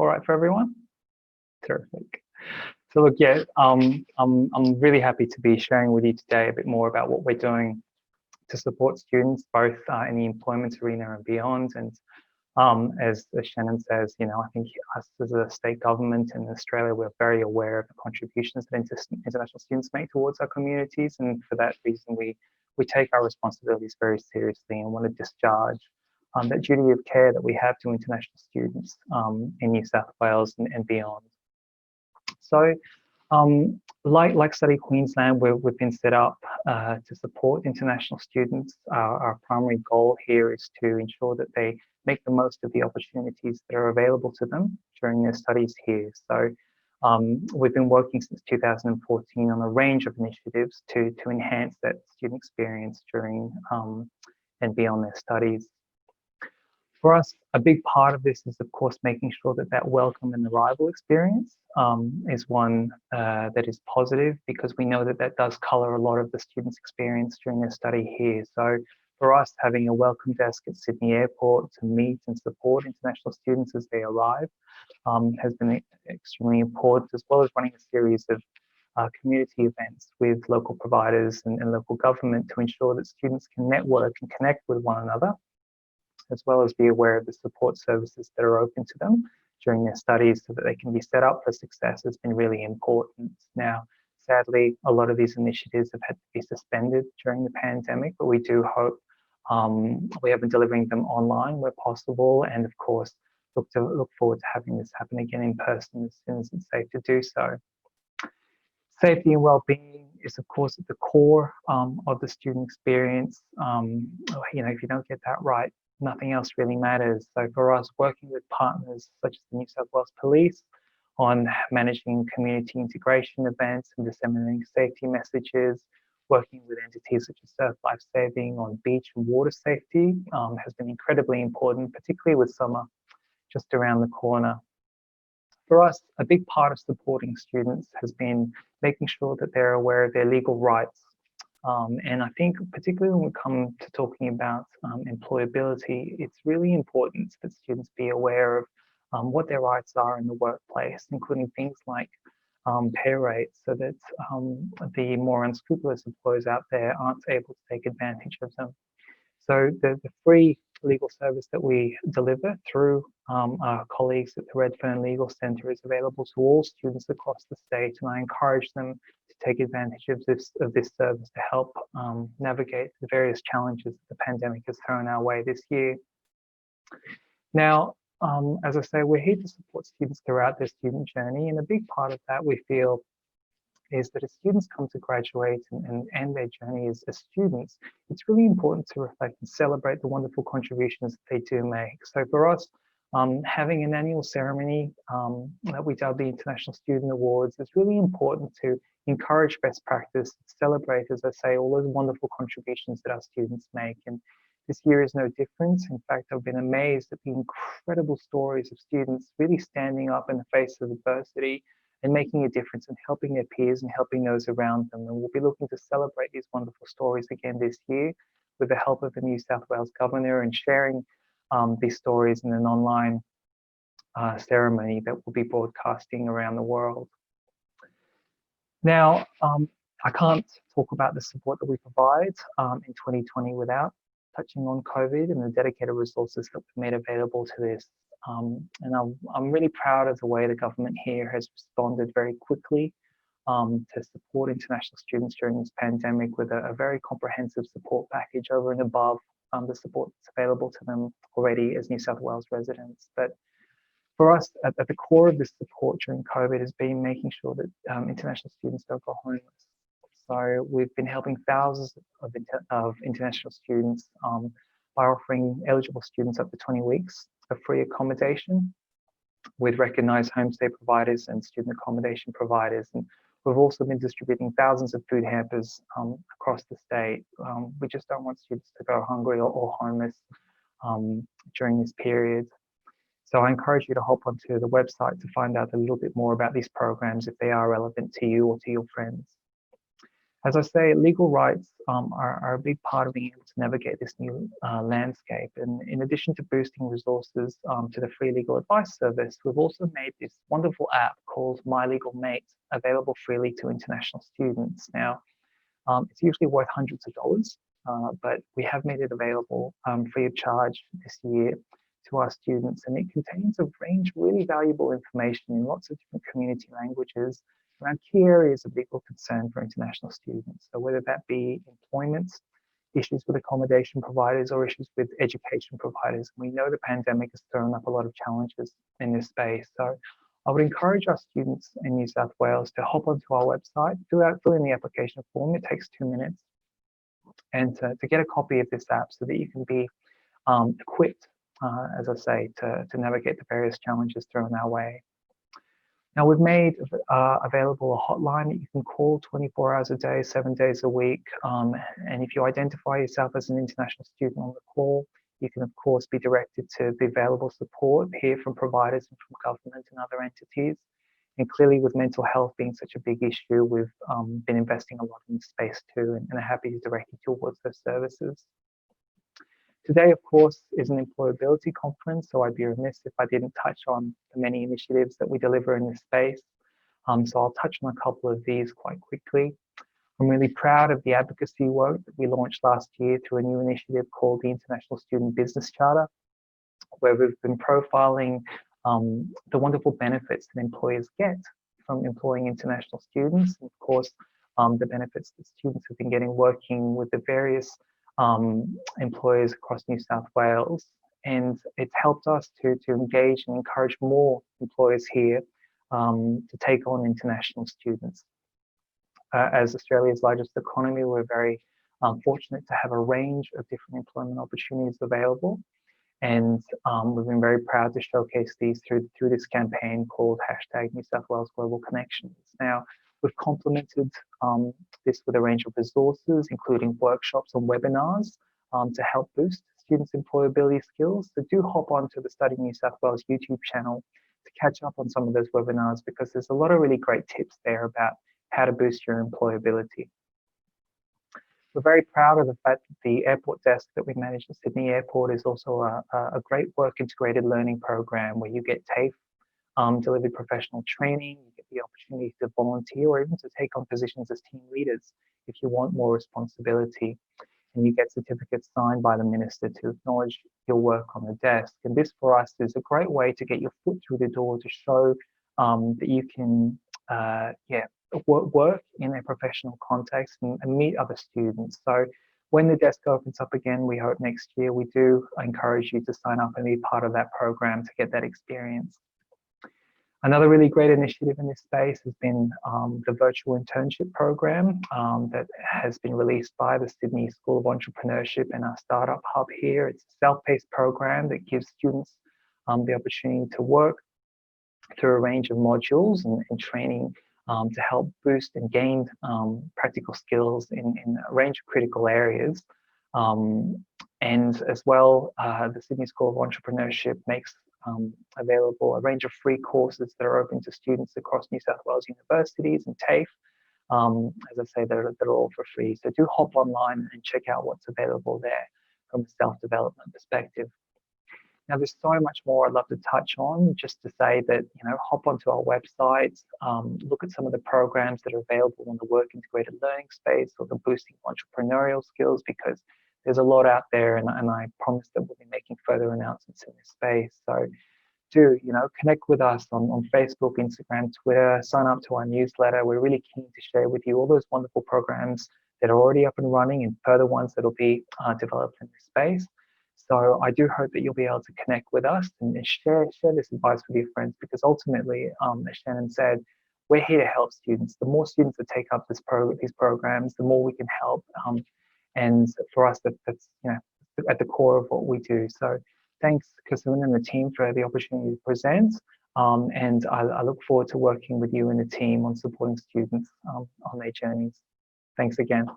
all right for everyone? Terrific. So look, yeah, I'm really happy to be sharing with you today a bit more about what we're doing to support students both in the employment arena and beyond. And as Shannon says, you know, I think us as a state government in Australia, we're very aware of the contributions that international students make towards our communities, and for that reason, we take our responsibilities very seriously and want to discharge that duty of care that we have to international students in New South Wales and beyond. So, like Study Queensland, we've been set up to support international students. Our primary goal here is to ensure that they make the most of the opportunities that are available to them during their studies here. So we've been working since 2014 on a range of initiatives to enhance that student experience during and beyond their studies. For us, a big part of this is, of course, making sure that that welcome and arrival experience is one that is positive, because we know that that does colour a lot of the students' experience during their study here. So for us, having a welcome desk at Sydney Airport to meet and support international students as they arrive has been extremely important, as well as running a series of community events with local providers and local government to ensure that students can network and connect with one another, as well as be aware of the support services that are open to them during their studies so that they can be set up for success has been really important. Now, sadly, a lot of these initiatives have had to be suspended during the pandemic, but we do hope we have been delivering them online where possible, and of course, look forward to having this happen again in person as soon as it's safe to do so. Safety and well-being is, of course, at the core of the student experience. You know, if you don't get that right, nothing else really matters. So for us, working with partners such as the New South Wales Police on managing community integration events and disseminating safety messages, working with entities such as Surf Life Saving on beach and water safety has been incredibly important, particularly with summer just around the corner. For us, a big part of supporting students has been making sure that they're aware of their legal rights. And I think particularly when we come to talking about employability, it's really important that students be aware of what their rights are in the workplace, including things like pay rates, so that the more unscrupulous employers out there aren't able to take advantage of them. So the free legal service that we deliver through our colleagues at the Redfern Legal Centre is available to all students across the state, and I encourage them to take advantage of this service to help navigate the various challenges that the pandemic has thrown our way this year. Now, as I say, we're here to support students throughout their student journey, and a big part of that we feel is that as students come to graduate and end their journey as students, it's really important to reflect and celebrate the wonderful contributions that they do make. So for us, having an annual ceremony that we dub the International Student Awards is really important to encourage best practice, celebrate, as I say, all those wonderful contributions that our students make. And this year is no different. In fact, I've been amazed at the incredible stories of students really standing up in the face of adversity and making a difference and helping their peers and helping those around them. And we'll be looking to celebrate these wonderful stories again this year with the help of the New South Wales Governor, and sharing these stories in an online ceremony that will be broadcasting around the world. Now, I can't talk about the support that we provide in 2020 without touching on COVID and the dedicated resources that we've made available to this. And I'm really proud of the way the government here has responded very quickly to support international students during this pandemic with a very comprehensive support package over and above the support that's available to them already as New South Wales residents. But for us, at the core of this support during COVID has been making sure that international students don't go homeless. So we've been helping thousands of international students by offering eligible students up to 20 weeks of free accommodation with recognised homestay providers and student accommodation providers. And we've also been distributing thousands of food hampers across the state. We just don't want students to go hungry or homeless during this period. So I encourage you to hop onto the website to find out a little bit more about these programs if they are relevant to you or to your friends. As I say, legal rights are a big part of being able to navigate this new landscape. And in addition to boosting resources to the free legal advice service, we've also made this wonderful app called My Legal Mate available freely to international students. Now, it's usually worth hundreds of dollars, but we have made it available free of charge this year to our students, and it contains a range of really valuable information in lots of different community languages around key areas of legal concern for international students. So whether that be employment, issues with accommodation providers, or issues with education providers. We know the pandemic has thrown up a lot of challenges in this space. So I would encourage our students in New South Wales to hop onto our website, fill in the application form. It takes 2 minutes, and to get a copy of this app so that you can be equipped, as I say, to navigate the various challenges thrown our way. Now, we've made available a hotline that you can call 24 hours a day, 7 days a week. And if you identify yourself as an international student on the call, you can, of course, be directed to the available support here from providers and from government and other entities. And clearly, with mental health being such a big issue, we've been investing a lot in this space too, and are happy to direct you towards those services. Today, of course, is an employability conference, so I'd be remiss if I didn't touch on the many initiatives that we deliver in this space. So I'll touch on a couple of these quite quickly. I'm really proud of the advocacy work that we launched last year through a new initiative called the International Student Business Charter, where we've been profiling the wonderful benefits that employers get from employing international students, and of course, the benefits that students have been getting working with the various employers across New South Wales. And it's helped us to engage and encourage more employers here to take on international students. As Australia's largest economy, we're very fortunate to have a range of different employment opportunities available. And we've been very proud to showcase these through this campaign called #NewSouthWalesGlobalConnections. Now, we've complemented this with a range of resources, including workshops and webinars to help boost students' employability skills. So do hop onto the Study New South Wales YouTube channel to catch up on some of those webinars, because there's a lot of really great tips there about how to boost your employability. We're very proud of the fact that the airport desk that we manage at Sydney Airport is also a great work integrated learning program where you get TAFE delivered professional training, you get the opportunity to volunteer or even to take on positions as team leaders if you want more responsibility. And you get certificates signed by the minister to acknowledge your work on the desk. And this for us is a great way to get your foot through the door to show that you can work in a professional context and meet other students. So when the desk opens up again, we hope next year, we do encourage you to sign up and be part of that program to get that experience. Another really great initiative in this space has been the virtual internship program that has been released by the Sydney School of Entrepreneurship and our startup hub here. It's a self-paced program that gives students the opportunity to work through a range of modules and training to help boost and gain practical skills in a range of critical areas. And as well, the Sydney School of Entrepreneurship makes available a range of free courses that are open to students across New South Wales universities and TAFE. As I say, they're all for free. So do hop online and check out what's available there from a self-development perspective. Now, there's so much more I'd love to touch on, just to say that, hop onto our website, look at some of the programs that are available in the work integrated learning space or the boosting entrepreneurial skills, because there's a lot out there, and I promise that we'll be making further announcements in this space. So do, connect with us on Facebook, Instagram, Twitter, sign up to our newsletter. We're really keen to share with you all those wonderful programs that are already up and running and further ones that will be developed in this space. So I do hope that you'll be able to connect with us and share this advice with your friends, because ultimately, as Shannon said, we're here to help students. The more students that take up these programs, the more we can help. And for us, that's at the core of what we do. So thanks, Kasun and the team, for the opportunity to present. And I look forward to working with you and the team on supporting students on their journeys. Thanks again.